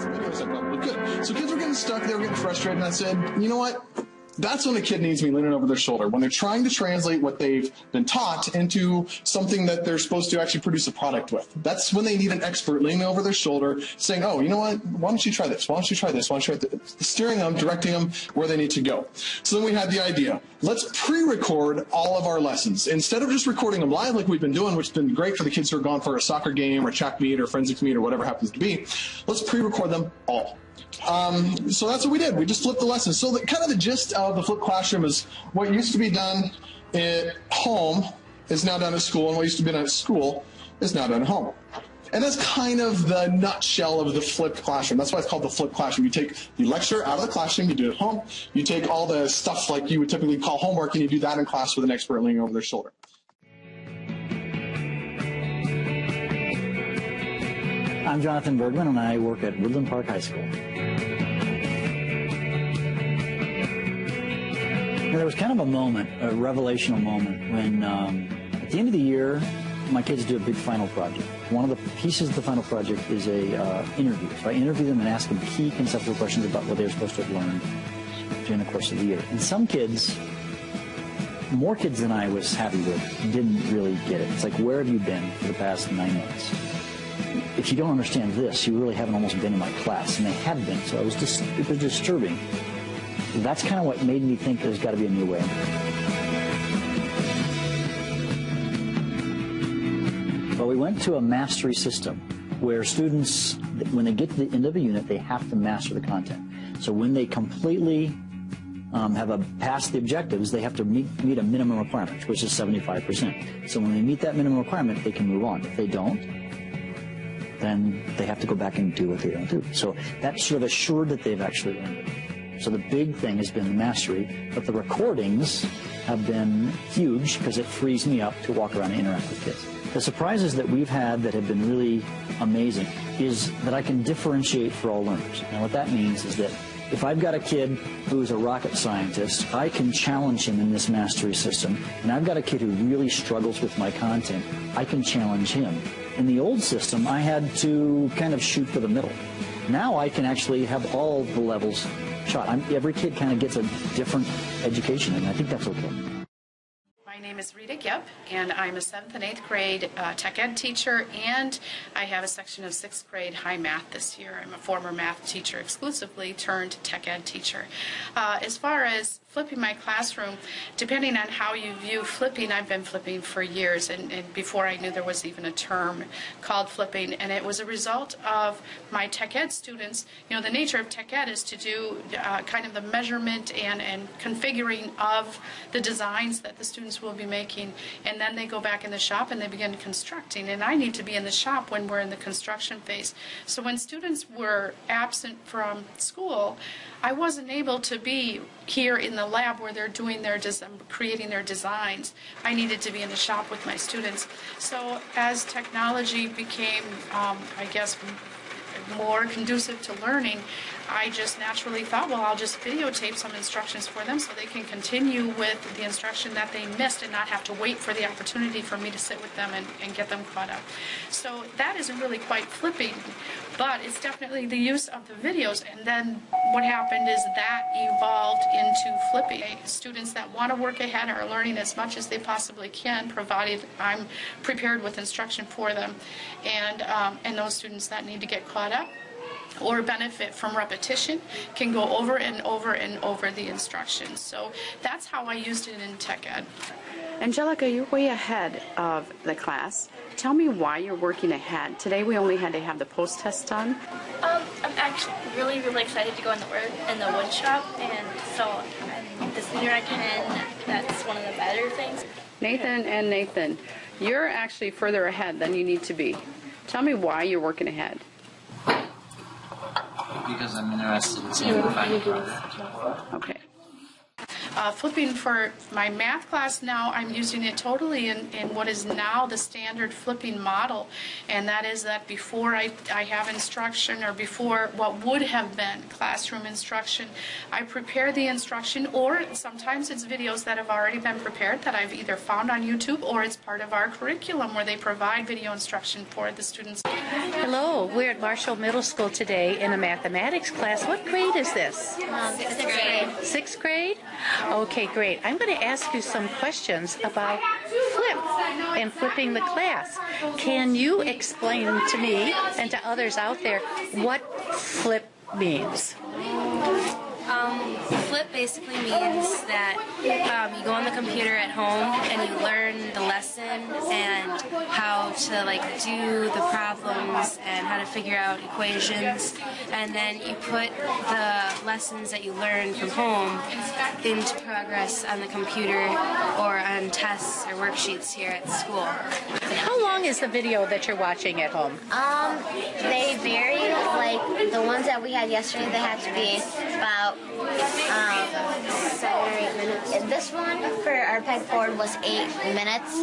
videos I've done. Good. So kids were getting stuck, they were getting frustrated, and I said, you know what? That's when a kid needs me leaning over their shoulder, when they're trying to translate what they've been taught into something that they're supposed to actually produce a product with. That's when they need an expert leaning over their shoulder saying, oh, you know what, why don't you try this? Why don't you try this? Why don't you try this? Steering them, directing them where they need to go. So then we had the idea, let's pre-record all of our lessons. Instead of just recording them live like we've been doing, which has been great for the kids who are gone for a soccer game or track meet or forensics meet or whatever happens to be, let's pre-record them all. So that's what we did. We just flipped the lessons. So kind of the gist of the flipped classroom is what used to be done at home is now done at school, and what used to be done at school is now done at home. And that's kind of the nutshell of the flipped classroom. That's why it's called the flipped classroom. You take the lecture out of the classroom, you do it at home. You take all the stuff like you would typically call homework, and you do that in class with an expert leaning over their shoulder. I'm Jonathan Bergman, and I work at Woodland Park High School. There was kind of a moment, a revelational moment, when at the end of the year, my kids do a big final project. One of the pieces of the final project is a interview. So I interview them and ask them key conceptual questions about what they were supposed to have learned during the course of the year. And some kids, more kids than I was happy with, didn't really get it. It's like, where have you been for the past 9 months? If you don't understand this, you really haven't almost been in my class. And they had been, so it was disturbing. That's kind of what made me think there's got to be a new way. Well, we went to a mastery system where students, when they get to the end of a unit, they have to master the content. So when they completely passed the objectives, they have to meet a minimum requirement, which is 75%. So when they meet that minimum requirement, they can move on. If they don't, then they have to go back and do what they don't do. So that's sort of assured that they've actually learned it. So the big thing has been the mastery, but the recordings have been huge because it frees me up to walk around and interact with kids. The surprises that we've had that have been really amazing is that I can differentiate for all learners. And what that means is that if I've got a kid who's a rocket scientist, I can challenge him in this mastery system. And I've got a kid who really struggles with my content, I can challenge him. In the old system, I had to kind of shoot for the middle. Now I can actually have all the levels shot. Every kid kind of gets a different education, and I think that's okay. My name is Rita Gipp, and I'm a 7th and 8th grade tech ed teacher, and I have a section of 6th grade high math this year. I'm a former math teacher exclusively turned tech ed teacher. As far as flipping my classroom, depending on how you view flipping, I've been flipping for years, and before I knew there was even a term called flipping, and it was a result of my tech ed students. You know, the nature of tech ed is to do kind of the measurement and configuring of the designs that the students will be making, and then they go back in the shop and they begin constructing, and I need to be in the shop when we're in the construction phase. So when students were absent from school, I wasn't able to be here in the lab where they're doing their creating their designs. I needed to be in the shop with my students. So as technology became, I guess, more conducive to learning, I just naturally thought, well, I'll just videotape some instructions for them so they can continue with the instruction that they missed and not have to wait for the opportunity for me to sit with them and get them caught up. So that isn't really quite flipping, but it's definitely the use of the videos. And then what happened is that evolved into flipping. Students that want to work ahead are learning as much as they possibly can, provided I'm prepared with instruction for them. And those students that need to get caught up or benefit from repetition can go over and over and over the instructions. So that's how I used it in tech ed. Angelica, you're way ahead of the class. Tell me why you're working ahead. Today we only had to have the post-test done. I'm actually really excited to go in the wood shop, and so the sooner I can, that's one of the better things. Nathan, you're actually further ahead than you need to be. Tell me why you're working ahead. Because I'm interested in seeing the final product. Okay. Flipping for my math class now, I'm using it totally in what is now the standard flipping model, and that is that before I have instruction, or before what would have been classroom instruction, I prepare the instruction, or sometimes it's videos that have already been prepared that I've either found on YouTube, or it's part of our curriculum where they provide video instruction for the students. Hello, we're at Marshall Middle School today in a mathematics class. What grade is this? Sixth grade. Sixth grade? Okay, great. I'm going to ask you some questions about flip and flipping the class. Can you explain to me and to others out there what flip means? Flip basically means that you go on the computer at home and you learn the lesson and how to do the problems and how to figure out equations, and then you put the lessons that you learn from home into progress on the computer or on tests or worksheets here at school. How long is the video that you're watching at home? They vary. Like the ones that we had yesterday, they had to be about 7 or 8 minutes. This one for our pegboard was 8 minutes,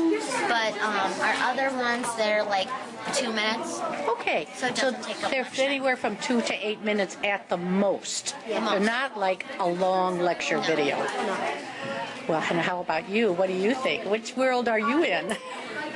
but our other ones, they're like 2 minutes. Okay, So it doesn't take up they're much time. anywhere from 2 to 8 minutes at the most. Yeah. They're not like a long lecture video. Well, and how about you? What do you think? Which world are you in?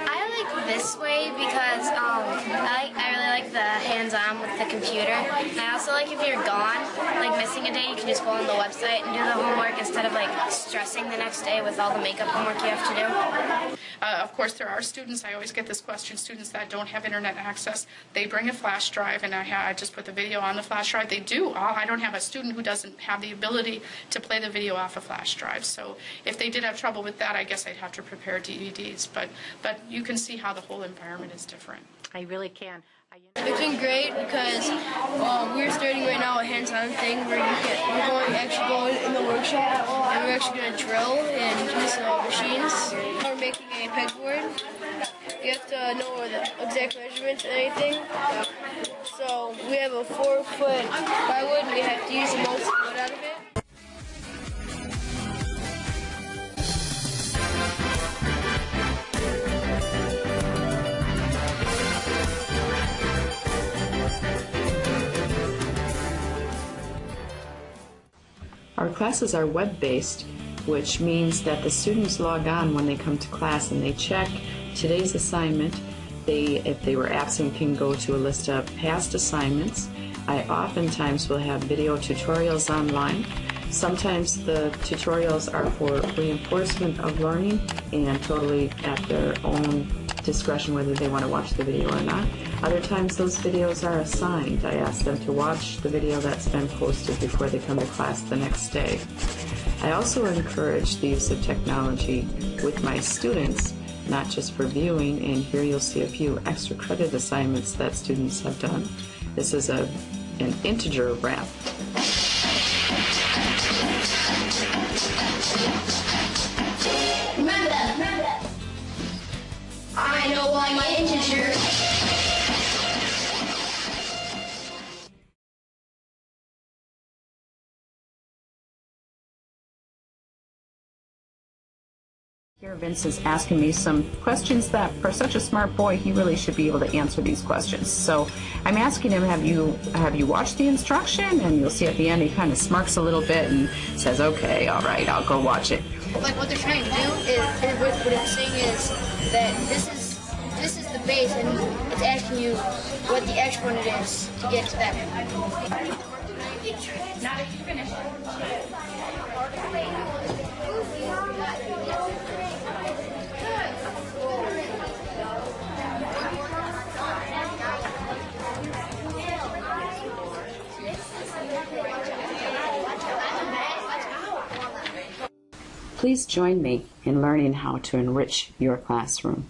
I like this way because I really like the hands-on with the computer. And I also like if you're gone, like missing a day, you can just go on the website and do the homework instead of like stressing the next day with all the makeup homework you have to do. Of course, there are students, I always get this question, students that don't have internet access, they bring a flash drive, and I just put the video on the flash drive. They do. I don't have a student who doesn't have the ability to play the video off a flash drive. So if they did have trouble with that, I guess I'd have to prepare DVDs. But you can see how the whole environment is different. I really can. It's been great because we're starting right now a hands-on thing where we're going actually going in the workshop and we're actually going to drill and use some machines. We're making a pegboard. You have to know the exact measurements and anything. So we have a 4-foot plywood and we have to use the most wood out of it. Our classes are web-based, which means that the students log on when they come to class and they check today's assignment. If they were absent, can go to a list of past assignments. I oftentimes will have video tutorials online. Sometimes the tutorials are for reinforcement of learning and totally at their own discretion whether they want to watch the video or not. Other times those videos are assigned. I ask them to watch the video that's been posted before they come to class the next day. I also encourage the use of technology with my students, not just for viewing, and here you'll see a few extra credit assignments that students have done. This is an integer wrap. Remember that. I know why my integer. Here Vince is asking me some questions that, for such a smart boy, he really should be able to answer these questions. So I'm asking him, have you watched the instruction? And you'll see at the end he kind of smirks a little bit and says, okay, all right, I'll go watch it. Like what they're trying to do is what it's saying is that this is the base and it's asking you what the exponent is to get to that. Not if you finish. Please join me in learning how to enrich your classroom.